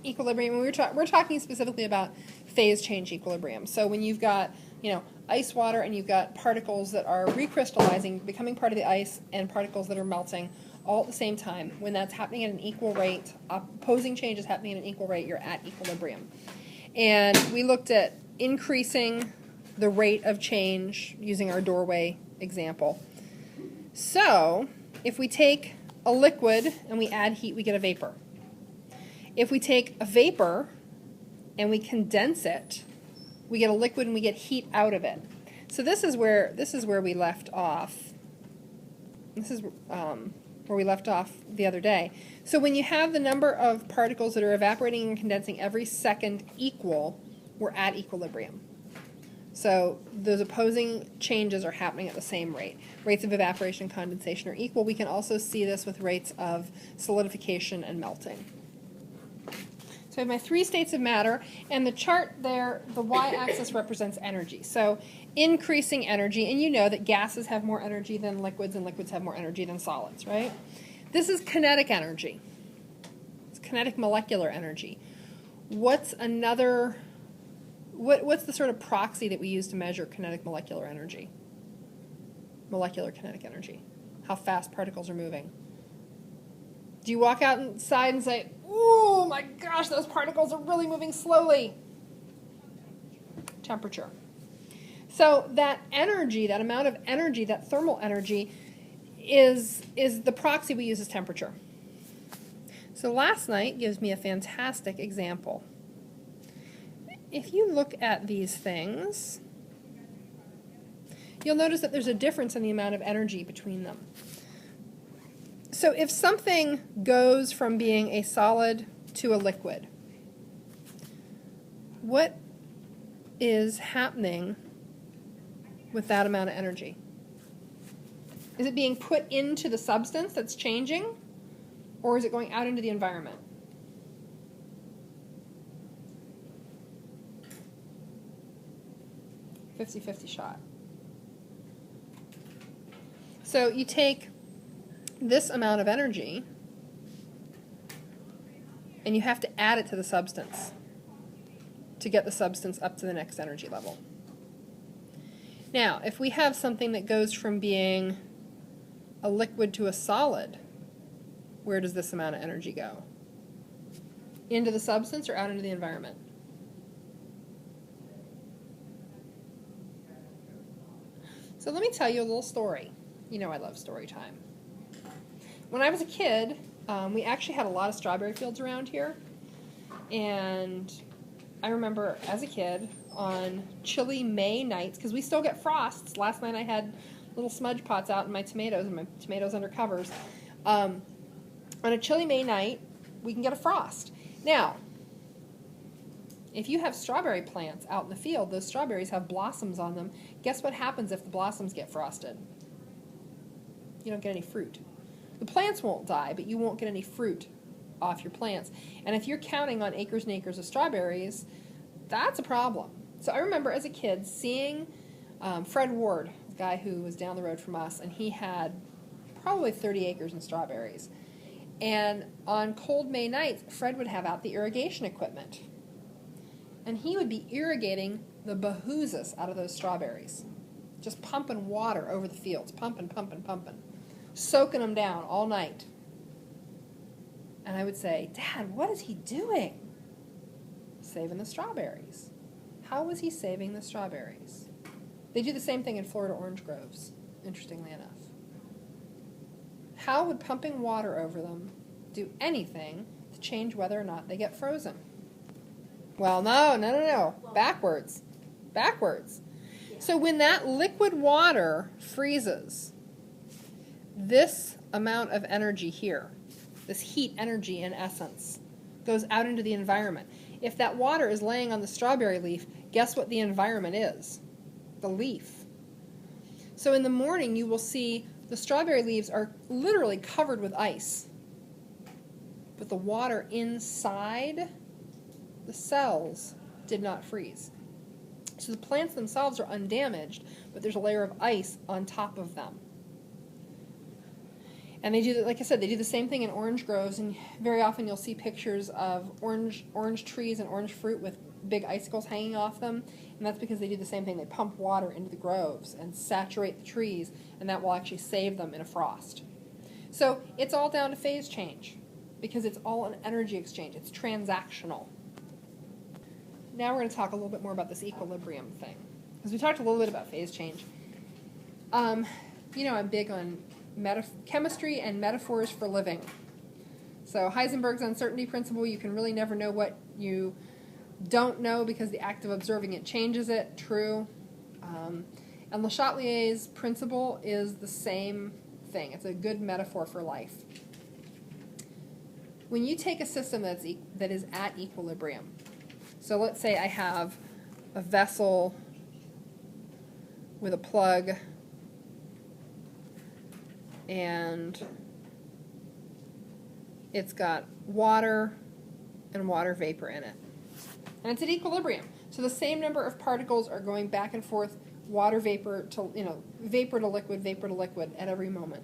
equilibrium, we're talking specifically about phase change equilibrium. So when you've got, ice water and you've got particles that are recrystallizing, becoming part of the ice, and particles that are melting all at the same time, when that's happening at an equal rate, opposing change is happening at an equal rate, you're at equilibrium. And we looked at increasing the rate of change using our doorway example. So if we take a liquid and we add heat, we get a vapor. If we take a vapor and we condense it, we get a liquid and we get heat out of it. So this is where we left off. This is where we left off the other day. So when you have the number of particles that are evaporating and condensing every second equal, we're at equilibrium. So those opposing changes are happening at the same rate. Rates of evaporation and condensation are equal. We can also see this with rates of solidification and melting. So I have my 3 states of matter, and the chart there, the y-axis represents energy. So increasing energy, and you know that gases have more energy than liquids, and liquids have more energy than solids, right? This is kinetic energy. It's kinetic molecular energy. What's the sort of proxy that we use to measure kinetic molecular energy? Molecular kinetic energy. How fast particles are moving. Do you walk outside and say, "Oh my gosh, those particles are really moving slowly"? Temperature. So that energy, that amount of energy, that thermal energy, is the proxy we use as temperature. So last night gives me a fantastic example. If you look at these things, you'll notice that there's a difference in the amount of energy between them. So if something goes from being a solid to a liquid, what is happening with that amount of energy? Is it being put into the substance that's changing, or is it going out into the environment? "50-50 shot." So you take this amount of energy and you have to add it to the substance to get the substance up to the next energy level. Now, if we have something that goes from being a liquid to a solid, where does this amount of energy go? Into the substance or out into the environment? So let me tell you a little story. You know I love story time. When I was a kid, we actually had a lot of strawberry fields around here. And I remember as a kid on chilly May nights, because we still get frosts. Last night I had little smudge pots out in my tomatoes, and my tomatoes under covers. On a chilly May night, we can get a frost. Now, if you have strawberry plants out in the field, those strawberries have blossoms on them. Guess what happens if the blossoms get frosted? You don't get any fruit. The plants won't die, but you won't get any fruit off your plants. And if you're counting on acres and acres of strawberries, that's a problem. So I remember as a kid seeing Fred Ward, the guy who was down the road from us, and he had probably 30 acres in strawberries. And on cold May nights, Fred would have out the irrigation equipment. And he would be irrigating the behoozes out of those strawberries. Just pumping water over the fields, pumping, soaking them down all night. And I would say, "Dad, what is he doing?" Saving the strawberries. How was he saving the strawberries? They do the same thing in Florida orange groves, interestingly enough. How would pumping water over them do anything to change whether or not they get frozen? Well, no. Backwards. So when that liquid water freezes, this amount of energy here, this heat energy in essence, goes out into the environment. If that water is laying on the strawberry leaf, guess what the environment is? The leaf. So in the morning you will see the strawberry leaves are literally covered with ice. But the water inside the cells did not freeze. So the plants themselves are undamaged, but there's a layer of ice on top of them. And they do, like I said, they do the same thing in orange groves, and very often you'll see pictures of orange trees and orange fruit with big icicles hanging off them, and that's because they do the same thing. They pump water into the groves and saturate the trees, and that will actually save them in a frost. So it's all down to phase change, because it's all an energy exchange. It's transactional. Now we're going to talk a little bit more about this equilibrium thing, because we talked a little bit about phase change. You know, I'm big on chemistry and metaphors for living. So Heisenberg's uncertainty principle, you can really never know what you don't know because the act of observing it changes it. True. And LeChatliers' principle is the same thing. It's a good metaphor for life. When you take a system that is at equilibrium, so let's say I have a vessel with a plug and it's got water and water vapor in it. And it's at equilibrium. So the same number of particles are going back and forth, water vapor to, vapor to liquid at every moment.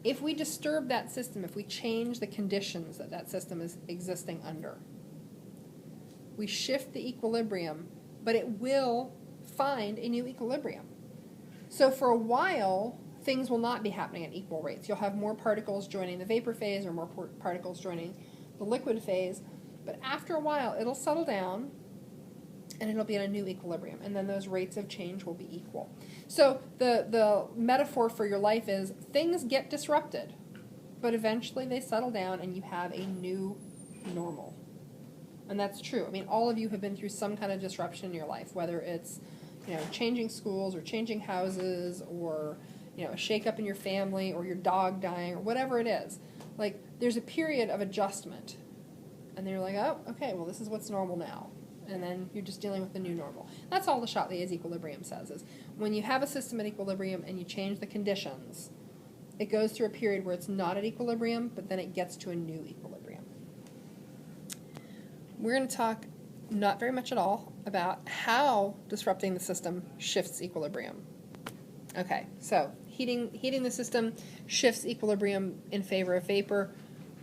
If we disturb that system, if we change the conditions that that system is existing under, we shift the equilibrium, but it will find a new equilibrium. So for a while, things will not be happening at equal rates. You'll have more particles joining the vapor phase or more particles joining the liquid phase, but after a while it'll settle down and it'll be at a new equilibrium, and then those rates of change will be equal. So the metaphor for your life is things get disrupted, but eventually they settle down and you have a new normal. And that's true. I mean, all of you have been through some kind of disruption in your life, whether it's changing schools or changing houses or a shakeup in your family or your dog dying or whatever it is. Like, there's a period of adjustment. And then you're like, oh, okay, well, this is what's normal now. And then you're just dealing with the new normal. That's all LeChatliers' equilibrium says, is when you have a system at equilibrium and you change the conditions, it goes through a period where it's not at equilibrium, but then it gets to a new equilibrium. We're going to talk not very much at all about how disrupting the system shifts equilibrium. Okay, so heating the system shifts equilibrium in favor of vapor.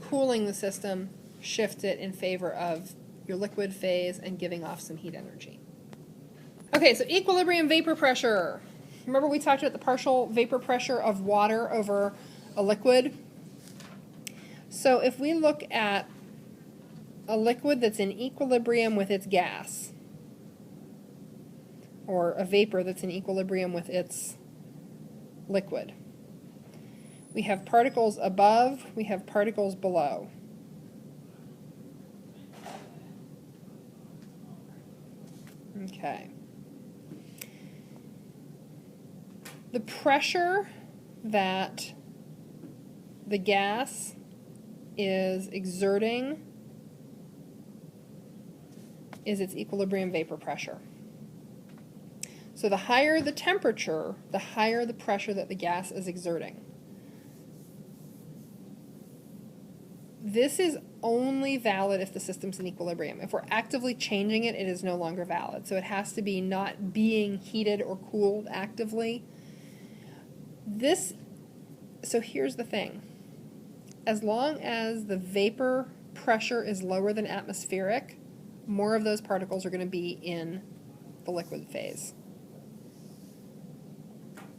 Cooling the system shifts it in favor of your liquid phase and giving off some heat energy. Okay, so equilibrium vapor pressure. Remember we talked about the partial vapor pressure of water over a liquid? So if we look at a liquid that's in equilibrium with its gas, or a vapor that's in equilibrium with its liquid, we have particles above, we have particles below. Okay. The pressure that the gas is exerting is its equilibrium vapor pressure. So the higher the temperature, the higher the pressure that the gas is exerting. This is only valid if the system's in equilibrium. If we're actively changing it, it is no longer valid. So it has to be not being heated or cooled actively. So here's the thing. As long as the vapor pressure is lower than atmospheric, more of those particles are going to be in the liquid phase.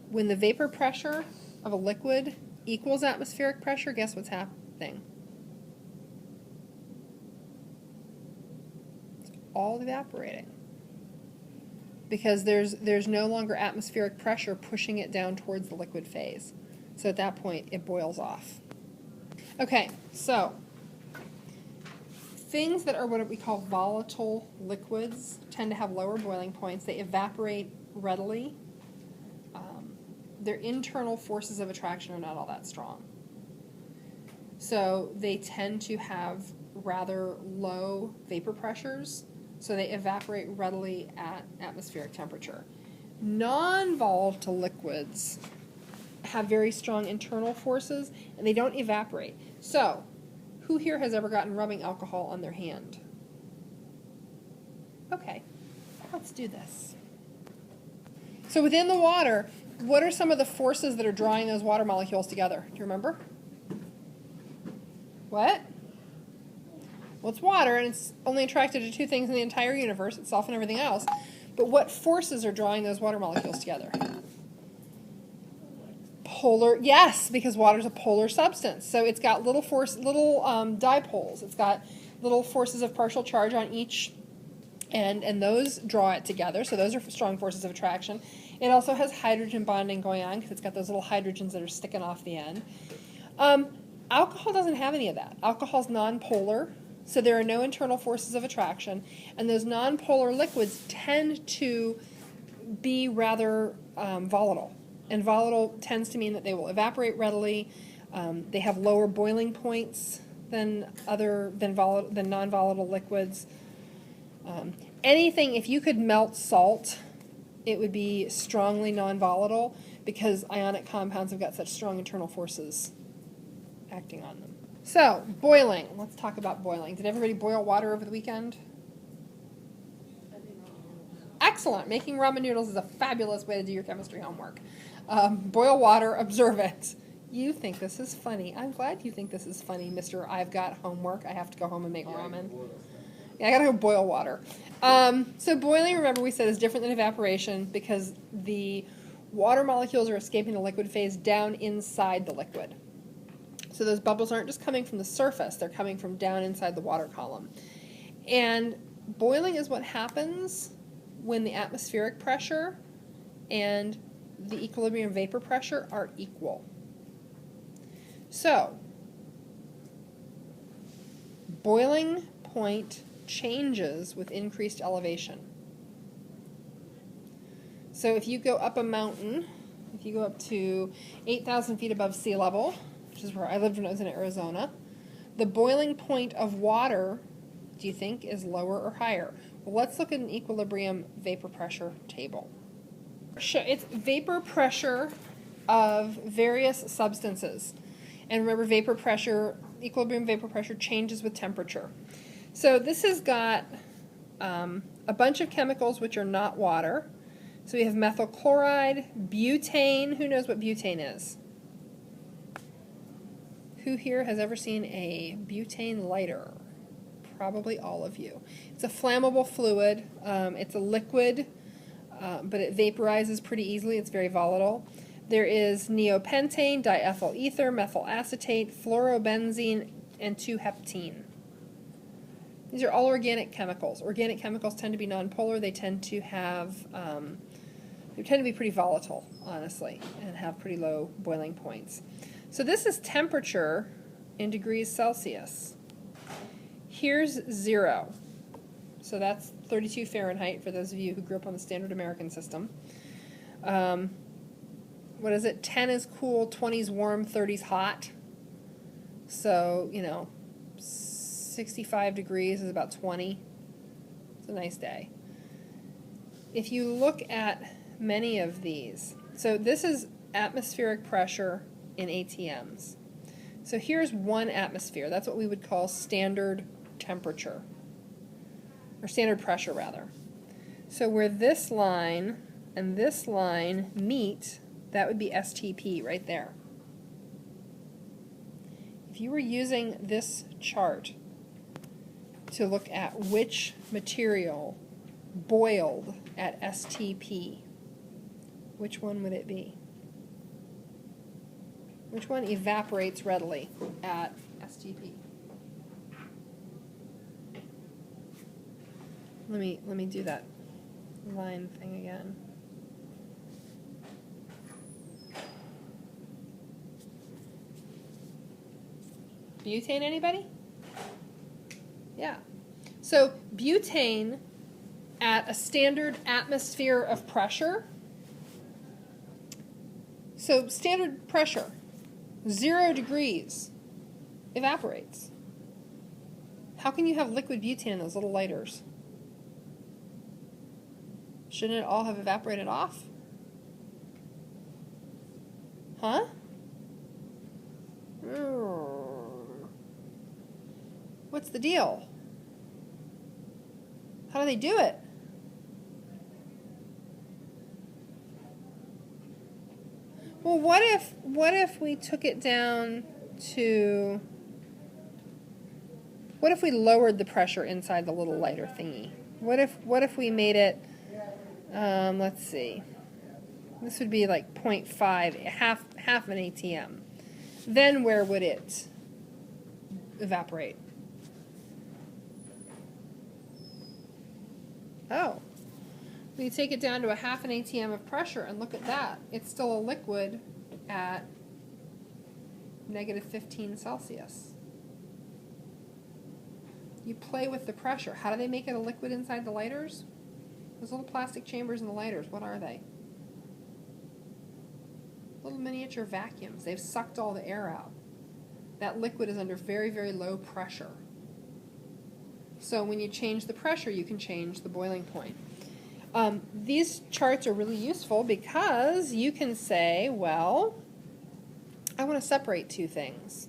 When the vapor pressure of a liquid equals atmospheric pressure, guess what's happening? It's all evaporating. Because there's no longer atmospheric pressure pushing it down towards the liquid phase. So at that point, it boils off. Okay, so things that are what we call volatile liquids tend to have lower boiling points. They evaporate readily. Their internal forces of attraction are not all that strong. So they tend to have rather low vapor pressures, so they evaporate readily at atmospheric temperature. Non-volatile liquids have very strong internal forces, and they don't evaporate. So, who here has ever gotten rubbing alcohol on their hand? Okay, let's do this. So within the water, What are some of the forces that are drawing those water molecules together? Do you remember? What? Well, it's water, and it's only attracted to two things in the entire universe, itself and everything else. But what forces are drawing those water molecules together? Polar, yes, because water is a polar substance. So it's got little dipoles. It's got little forces of partial charge on each end, and those draw it together. So those are strong forces of attraction. It also has hydrogen bonding going on because it's got those little hydrogens that are sticking off the end. Alcohol doesn't have any of that. Alcohol is nonpolar, so there are no internal forces of attraction, and those nonpolar liquids tend to be rather volatile. And volatile tends to mean that they will evaporate readily. They have lower boiling points than non-volatile liquids. Anything, if you could melt salt, it would be strongly non-volatile because ionic compounds have got such strong internal forces acting on them. So, boiling. Let's talk about boiling. Did everybody boil water over the weekend? Excellent. Making ramen noodles is a fabulous way to do your chemistry homework. Boil water, observe it. You think this is funny. I'm glad you think this is funny, Mr. I've got homework. I have to go home and make ramen. Yeah, I gotta go boil water. So boiling, remember we said, is different than evaporation because the water molecules are escaping the liquid phase down inside the liquid. So those bubbles aren't just coming from the surface, they're coming from down inside the water column. And boiling is what happens when the atmospheric pressure and the equilibrium vapor pressure are equal. So, boiling point changes with increased elevation. So if you go up a mountain, if you go up to 8,000 feet above sea level, which is where I lived when I was in Arizona, the boiling point of water, do you think, is lower or higher? Well, let's look at an equilibrium vapor pressure table. It's vapor pressure of various substances. And remember, vapor pressure, equilibrium vapor pressure changes with temperature. So this has got a bunch of chemicals which are not water. So we have methyl chloride, butane. Who knows what butane is? Who here has ever seen a butane lighter? Probably all of you. It's a flammable fluid. It's a liquid, but it vaporizes pretty easily. It's very volatile. There is neopentane, diethyl ether, methyl acetate, fluorobenzene, and 2-heptene. These are all organic chemicals. Organic chemicals tend to be nonpolar. They tend to have, they tend to be pretty volatile, honestly, and have pretty low boiling points. So this is temperature in degrees Celsius. Here's 0. So that's 32 Fahrenheit for those of you who grew up on the standard American system. What is it? 10 is cool, 20 is warm, 30 is hot. So, 65 degrees is about 20. It's a nice day. If you look at many of these, so this is atmospheric pressure in ATMs. So here's 1 atmosphere. That's what we would call standard temperature, or standard pressure, rather. So where this line and this line meet, that would be STP right there. If you were using this chart to look at which material boiled at STP, which one would it be? Which one evaporates readily at STP? Let me do that line thing again. Butane, anybody? Yeah. So butane at a standard atmosphere of pressure. So standard pressure, 0 degrees, evaporates. How can you have liquid butane in those little lighters? Shouldn't it all have evaporated off? Huh? What's the deal? How do they do it? Well, what if we took it down to, what if we lowered the pressure inside the little lighter thingy? What if we made it, let's see, this would be like 0.5, half an ATM. Then where would it evaporate? Oh, we take it down to a half an ATM of pressure, and look at that. It's still a liquid at -15 Celsius. You play with the pressure. How do they make it a liquid inside the lighters? Those little plastic chambers in the lighters, what are they? Little miniature vacuums. They've sucked all the air out. That liquid is under very, very low pressure. So when you change the pressure, you can change the boiling point. These charts are really useful because you can say, well, I want to separate two things.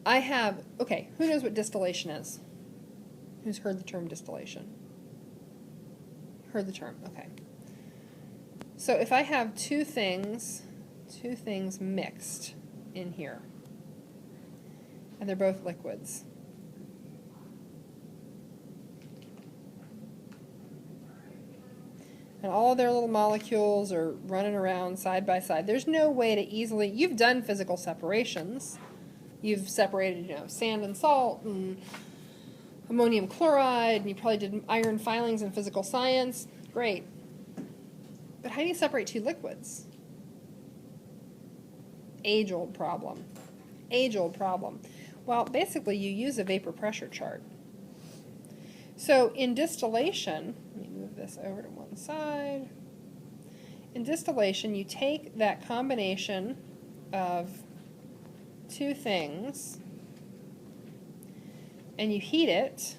I have, okay, who knows what distillation is? Who's heard the term distillation? Heard the term, okay. So if I have two things mixed in here, and they're both liquids, and all their little molecules are running around side by side, there's no way to easily, you've done physical separations. You've separated, you know, sand and salt and ammonium chloride, and you probably did iron filings in physical science. Great. But how do you separate two liquids? Age-old problem. Age-old problem. Well, basically you use a vapor pressure chart. So in distillation, let me move this over to one side. In distillation, you take that combination of two things and you heat it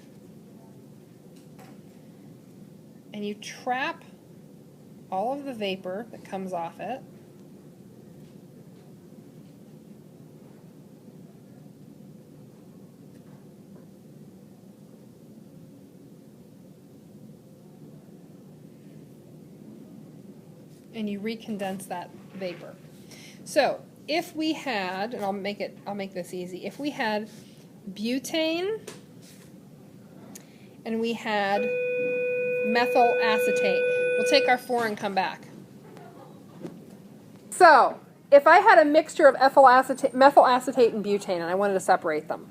and you trap all of the vapor that comes off it. And you recondense that vapor. So if we had, and I'll make this easy, if we had butane and we had methyl acetate, we'll take our 4 and come back. So if I had a mixture of methyl acetate and butane and I wanted to separate them,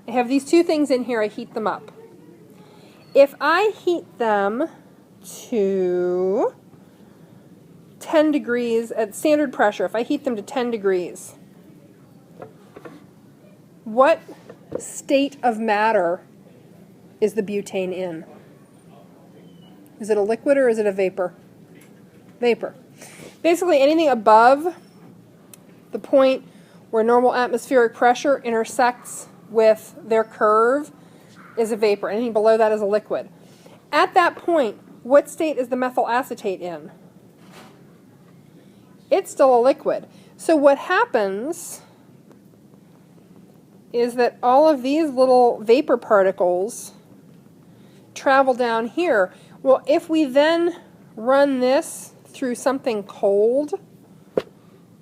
I have these two things in here, I heat them up. If I heat them to 10 degrees at standard pressure, if I heat them to 10 degrees, what state of matter is the butane in? Is it a liquid or is it a vapor? Vapor. Basically anything above the point where normal atmospheric pressure intersects with their curve is a vapor. Anything below that is a liquid. At that point, what state is the methyl acetate in? It's still a liquid. So what happens is that all of these little vapor particles travel down here. Well, if we then run this through something cold,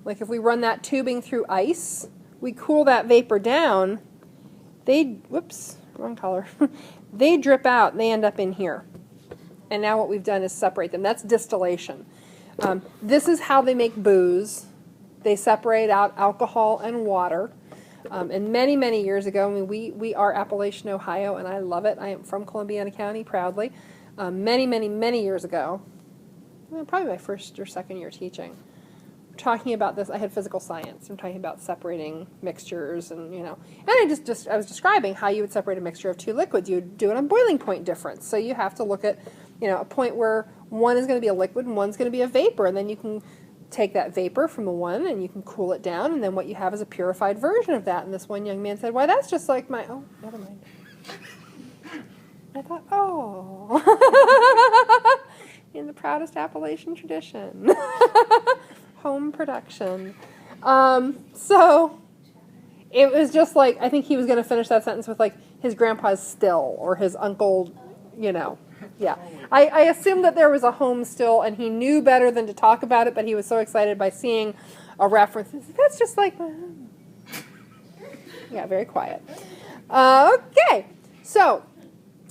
like if we run that tubing through ice, we cool that vapor down, whoops, wrong color. They drip out, they end up in here. And now what we've done is separate them. That's distillation. This is how they make booze. They separate out alcohol and water. And many, many years ago, I mean, we are Appalachian, Ohio, and I love it. I am from Columbiana County, proudly. Many, many, many years ago, probably my first or second year teaching, we're talking about this. I had physical science. I'm talking about separating mixtures, and and I was describing how you would separate a mixture of two liquids. You would do it on boiling point difference. So you have to look at a point where one is going to be a liquid and one's going to be a vapor, and then you can take that vapor from the one and you can cool it down, and then what you have is a purified version of that. And this one young man said, "Why, that's just like my..." Oh, never mind. I thought, oh, in the proudest Appalachian tradition, home production. So it was just like, I think he was going to finish that sentence with like his grandpa's still or his uncle, Yeah. I assumed that there was a home still, and he knew better than to talk about it, but he was so excited by seeing a reference. That's just like my home. Yeah, very quiet. Okay, so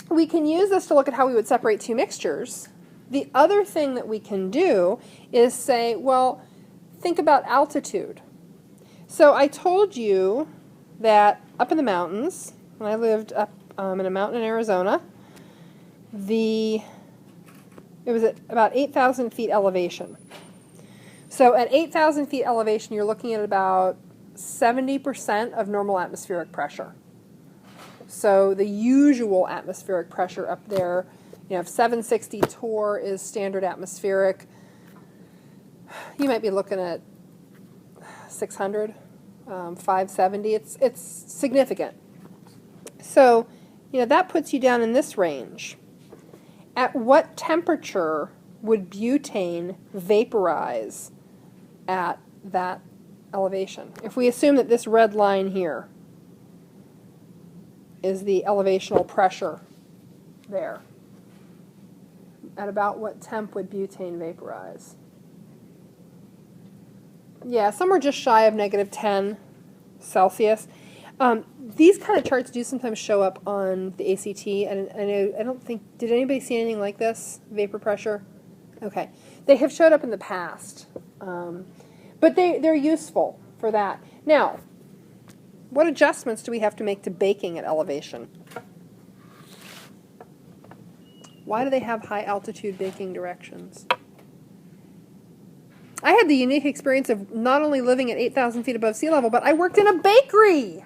we can use this to look at how we would separate two mixtures. The other thing that we can do is say, well, think about altitude. So I told you that up in the mountains, when I lived up in a mountain in Arizona, it was at about 8,000 feet elevation. So at 8,000 feet elevation, you're looking at about 70% of normal atmospheric pressure. So the usual atmospheric pressure up there, if 760 torr is standard atmospheric, you might be looking at 600, 570. It's significant. So, that puts you down in this range. At what temperature would butane vaporize at that elevation? If we assume that this red line here is the elevational pressure there, at about what temp would butane vaporize? Yeah, somewhere just shy of -10 Celsius. These kind of charts do sometimes show up on the ACT, and I don't think, did anybody see anything like this, vapor pressure? Okay. They have showed up in the past, but they're useful for that. Now, what adjustments do we have to make to baking at elevation? Why do they have high altitude baking directions? I had the unique experience of not only living at 8,000 feet above sea level, but I worked in a bakery.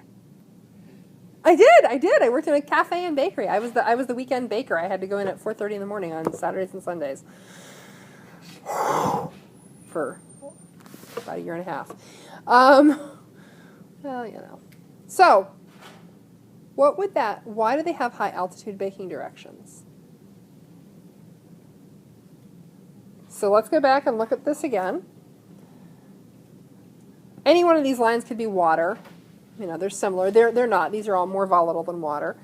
I did. I worked in a cafe and bakery. I was the weekend baker. I had to go in at 4:30 in the morning on Saturdays and Sundays for about a year and a half. Well, So, why do they have high altitude baking directions? So let's go back and look at this again. Any one of these lines could be water. They're similar. They're not. These are all more volatile than water.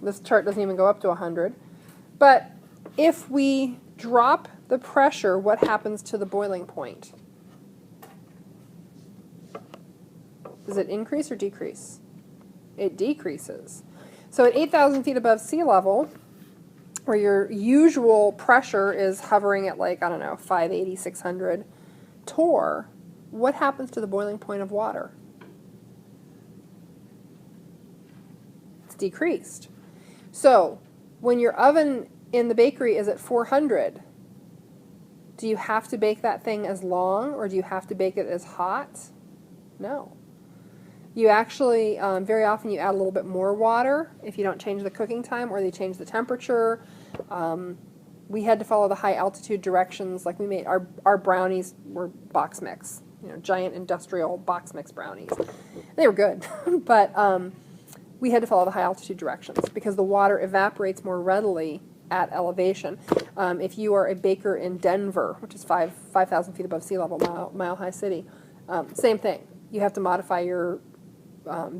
This chart doesn't even go up to 100. But if we drop the pressure, what happens to the boiling point? Does it increase or decrease? It decreases. So at 8,000 feet above sea level, where your usual pressure is hovering at 580, 600 torr, what happens to the boiling point of water? It's decreased. So when your oven in the bakery is at 400, do you have to bake that thing as long, or do you have to bake it as hot? No. You actually, very often you add a little bit more water if you don't change the cooking time or they change the temperature. We had to follow the high altitude directions. Like we made, our brownies were box mix, giant industrial box mix brownies. They were good, but we had to follow the high altitude directions because the water evaporates more readily at elevation. If you are a baker in Denver, which is 5,000 feet above sea level, Mile High City, same thing. You have to modify your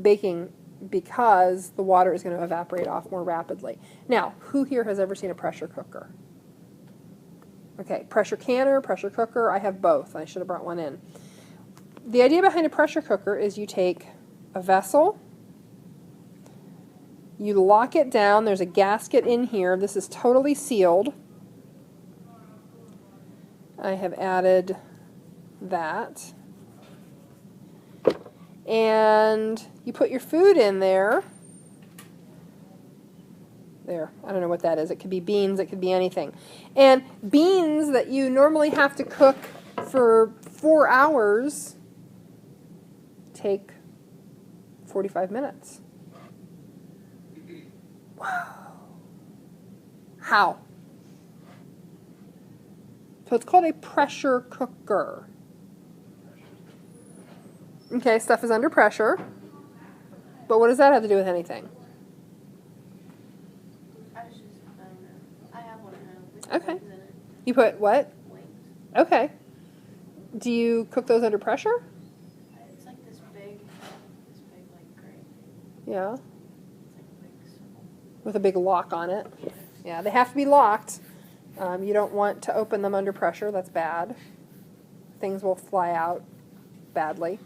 baking because the water is going to evaporate off more rapidly. Now, who here has ever seen a pressure cooker? Okay, pressure canner, pressure cooker, I have both. I should have brought one in. The idea behind a pressure cooker is you take a vessel, you lock it down, there's a gasket in here, this is totally sealed. I have added that. And you put your food in there. There, I don't know what that is. It could be beans, it could be anything. And beans that you normally have to cook for 4 hours take 45 minutes. Wow. How? So it's called a pressure cooker. Okay, stuff is under pressure. But what does that have to do with anything? I don't know. I have one at home. Okay. You put what? Wings. Okay. Do you cook those under pressure? It's like this big like grate. Yeah. It's like a big circle. With a big lock on it. Yeah. Yeah, they have to be locked. You don't want to open them under pressure. That's bad. Things will fly out badly.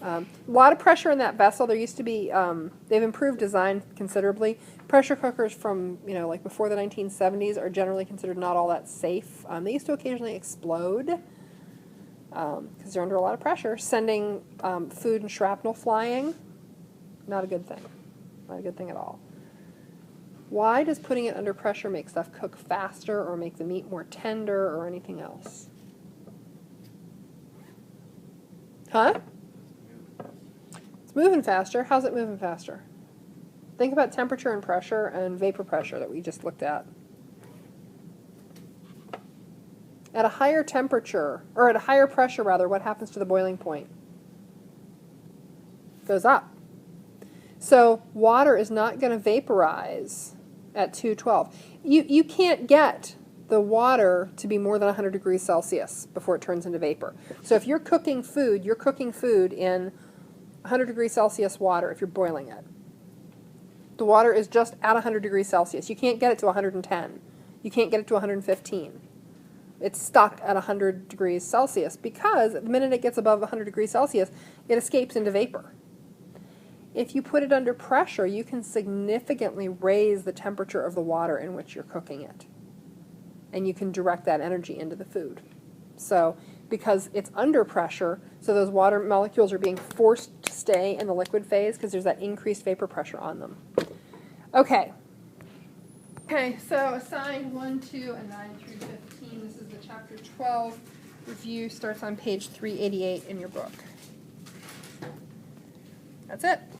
A lot of pressure in that vessel. There used to be, they've improved design considerably. Pressure cookers from, like before the 1970s are generally considered not all that safe. They used to occasionally explode because they're under a lot of pressure, sending food and shrapnel flying. Not a good thing. Not a good thing at all. Why does putting it under pressure make stuff cook faster or make the meat more tender or anything else? Huh? It's moving faster. How's it moving faster? Think about temperature and pressure and vapor pressure that we just looked at. At a higher temperature, or at a higher pressure rather, what happens to the boiling point? It goes up. So water is not going to vaporize at 212. You can't get the water to be more than 100 degrees Celsius before it turns into vapor. So if you're cooking food in 100 degrees Celsius water if you're boiling it. The water is just at 100 degrees Celsius. You can't get it to 110. You can't get it to 115. It's stuck at 100 degrees Celsius because the minute it gets above 100 degrees Celsius, it escapes into vapor. If you put it under pressure, you can significantly raise the temperature of the water in which you're cooking it. And you can direct that energy into the food. So, because it's under pressure, so those water molecules are being forced to stay in the liquid phase because there's that increased vapor pressure on them. Okay. Okay, so assigned 1, 2, and 9 through 15. This is the chapter 12 review. Starts on page 388 in your book. That's it.